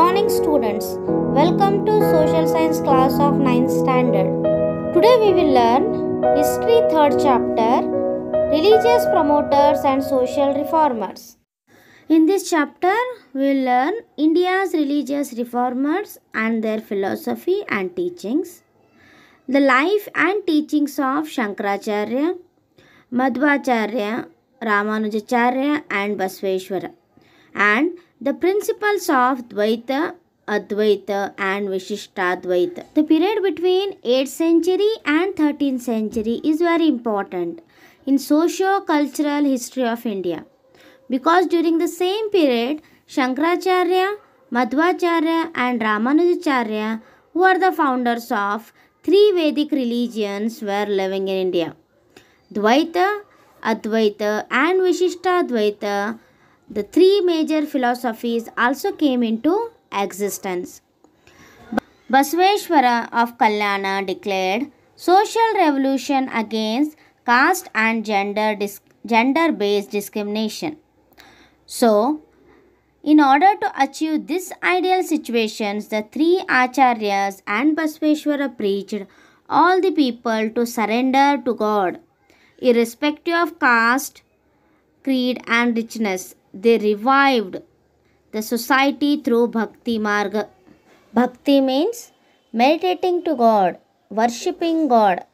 morning, students. Welcome to Social Science class of 9th standard. Today we will learn History 3rd chapter, Religious Promoters and Social Reformers. In this chapter, we will learn India's religious reformers and their philosophy and teachings, the life and teachings of Shankaracharya, Madhvacharya, Ramanujacharya and Basveshwara, and the principles of Dvaita, Advaita and Vishishtadvaita. The period between 8th century and 13th century is very important in socio-cultural history of India, because during the same period, Shankaracharya, Madhvacharya and Ramanujacharya, who are the founders of three Vedic religions, were living in India. Dvaita, Advaita and Vishishtadvaita, the three major philosophies, also came into existence. Basveshwara of Kalyana declared social revolution against caste and gender-based discrimination. So, in order to achieve this ideal situations, the three Acharyas and Basveshwara preached all the people to surrender to God, irrespective of caste, creed and richness. They revived the society through Bhakti Marga. Bhakti means meditating to God, worshipping God.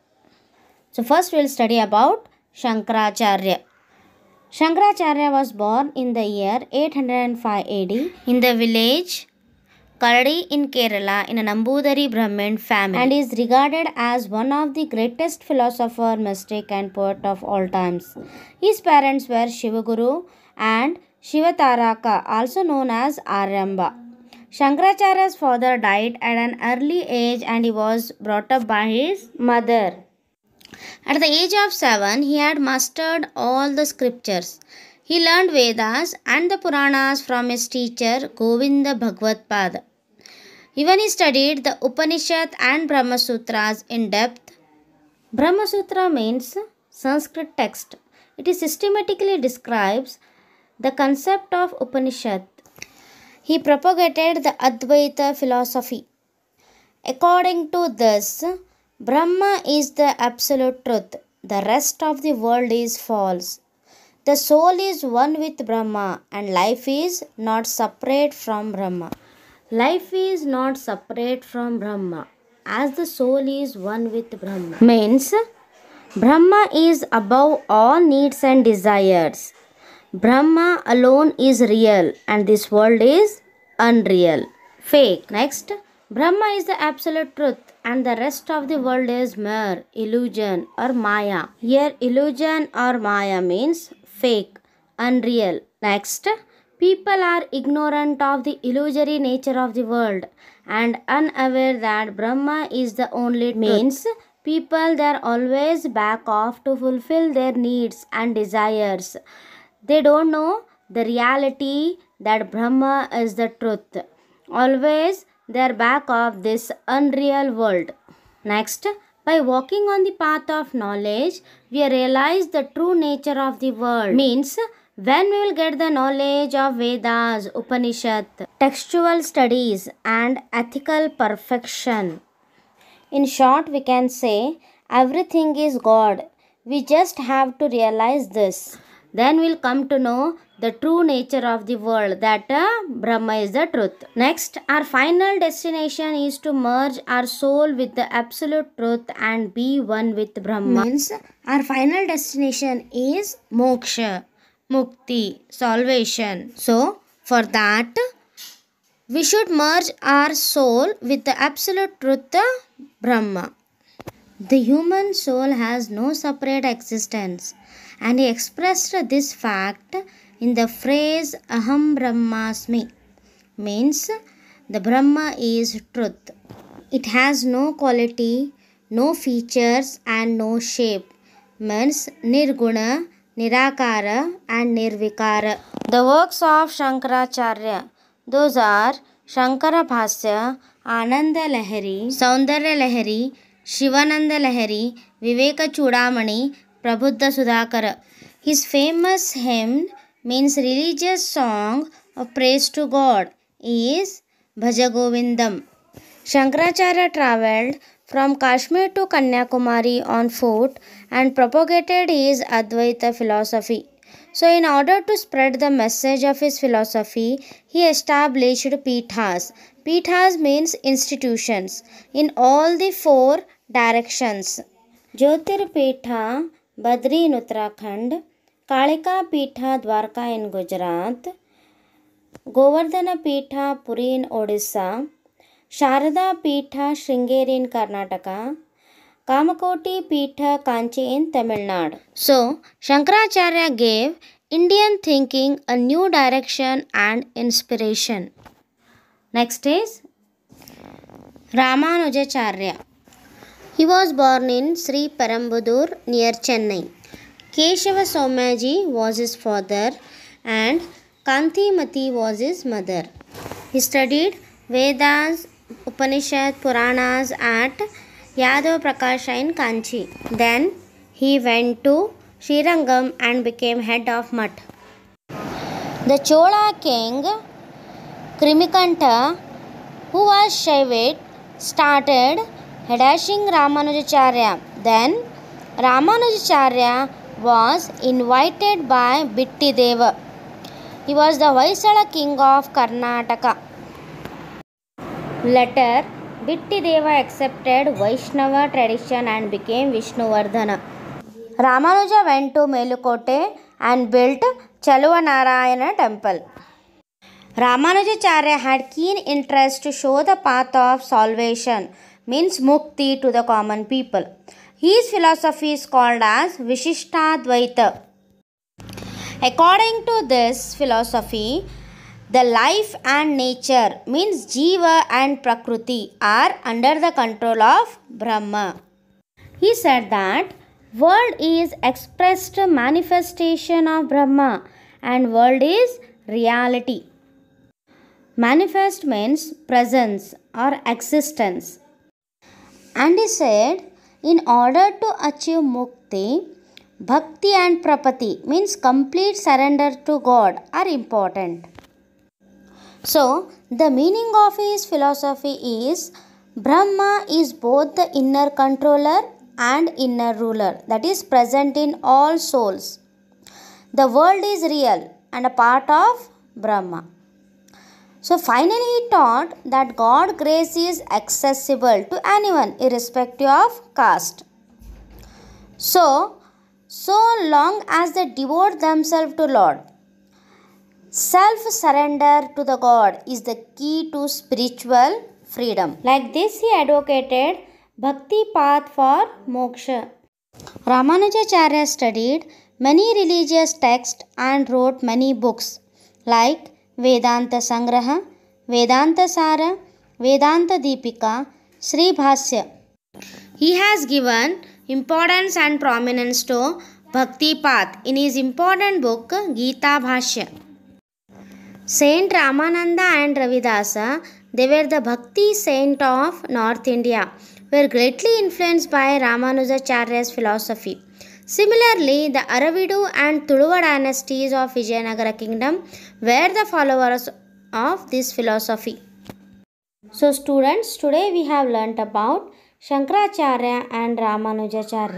So first we will study about Shankaracharya. Shankaracharya was born in the year 805 AD in the village Karadi in Kerala in a Nambudari Brahmin family, and is regarded as one of the greatest philosopher, mystic and poet of all times. His parents were Shivaguru and Shivataraka, also known as Aryamba. Shankaracharya's father died at an early age and he was brought up by his mother. At the age of 7, he had mastered all the scriptures. He learned Vedas and the Puranas from his teacher Govinda Bhagavad. Even he studied the Upanishad and Brahma Sutras in depth. Brahma Sutra means Sanskrit text. It systematically describes the concept of Upanishad. He propagated the Advaita philosophy. According to this, Brahma is the absolute truth. The rest of the world is false. The soul is one with Brahma and life is not separate from Brahma. Life is not separate from Brahma, as the soul is one with Brahma. Means, Brahma is above all needs and desires. Brahma alone is real and this world is unreal, fake. Next, Brahma is the absolute truth and the rest of the world is mere illusion or maya. Here illusion or maya means fake, unreal. Next, people are ignorant of the illusory nature of the world and unaware that Brahma is the only truth. Means people, they are always back off to fulfill their needs and desires. They don't know the reality that Brahma is the truth. Always they are back of this unreal world. Next, by walking on the path of knowledge, we realize the true nature of the world. Means, when we will get the knowledge of Vedas, Upanishad, textual studies and ethical perfection. In short, we can say everything is God. We just have to realize this. Then we'll come to know the true nature of the world, that Brahma is the truth. Next, our final destination is to merge our soul with the absolute truth and be one with Brahma. Means, our final destination is moksha, mukti, salvation. So, for that, we should merge our soul with the absolute truth, Brahma. The human soul has no separate existence, and he expressed this fact in the phrase Aham Brahmasmi. Means, the Brahma is truth. It has no quality, no features and no shape. Means Nirguna, Nirakara and Nirvikara. The works of Shankaracharya, those are Shankara Bhasya, Ananda Lahari, Saundarya Lahari, Shivananda Lahari, Viveka Chudamani, Prabuddha Sudhakara. His famous hymn means religious song of praise to God is Bhajagovindam. Shankaracharya travelled from Kashmir to Kanyakumari on foot and propagated his Advaita philosophy. So, in order to spread the message of his philosophy, he established Pithas. Pithas means institutions in all the four directions. Jyotirpitha, Badri in Uttarakhand, Kalika Pitha, Dwarka in Gujarat, Govardhana Pitha, Puri in Odisha, Sharada Pitha, Sringeri in Karnataka, Kamakoti Pitha, Kanchi in Tamil Nadu. So, Shankaracharya gave Indian thinking a new direction and inspiration. Next is Ramanujacharya. He was born in Sri Parambudur near Chennai. Keshava Somaji was his father and Kantimati was his mother. He studied Vedas, Upanishad, Puranas at Yadav Prakasha in Kanchi. Then he went to Srirangam and became head of Mutt. The Chola king Krimikanta, who was Shaivite, started harassing Ramanujacharya. Then Ramanujacharya was invited by Bittideva. He was the Vaisala king of Karnataka. Later, Bittideva accepted Vaishnava tradition and became Vishnuvardhana. Ramanuja went to Melukote and built Chaluvanarayana temple. Ramanujacharya had keen interest to show the path of salvation, means mukti, to the common people. His philosophy is called as Vishishtadvaita. According to this philosophy, the life and nature, means Jiva and Prakriti, are under the control of Brahma. He said that world is expressed manifestation of Brahma and world is reality. Manifest means presence or existence. And he said, in order to achieve mukti, bhakti and prapati, means complete surrender to God, are important. So, the meaning of his philosophy is Brahma is both the inner controller and inner ruler, that is present in all souls. The world is real and a part of Brahma. So finally he taught that God's grace is accessible to anyone irrespective of caste. So long as they devote themselves to Lord, self-surrender to the God is the key to spiritual freedom. Like this he advocated Bhakti path for moksha. Ramanujacharya studied many religious texts and wrote many books like Vedanta Sangraha, Vedanta Sara, Vedanta Deepika, Sri Bhasya. He has given importance and prominence to Bhakti path in his important book Gita Bhashya. Saint Ramananda and Ravidasa, they were the Bhakti saint of North India, were greatly influenced by Ramanujacharya's philosophy. Similarly, the Aravidu and Tuluva dynasties of Vijayanagara kingdom were the followers of this philosophy. So students, today we have learnt about Shankaracharya and Ramanujacharya.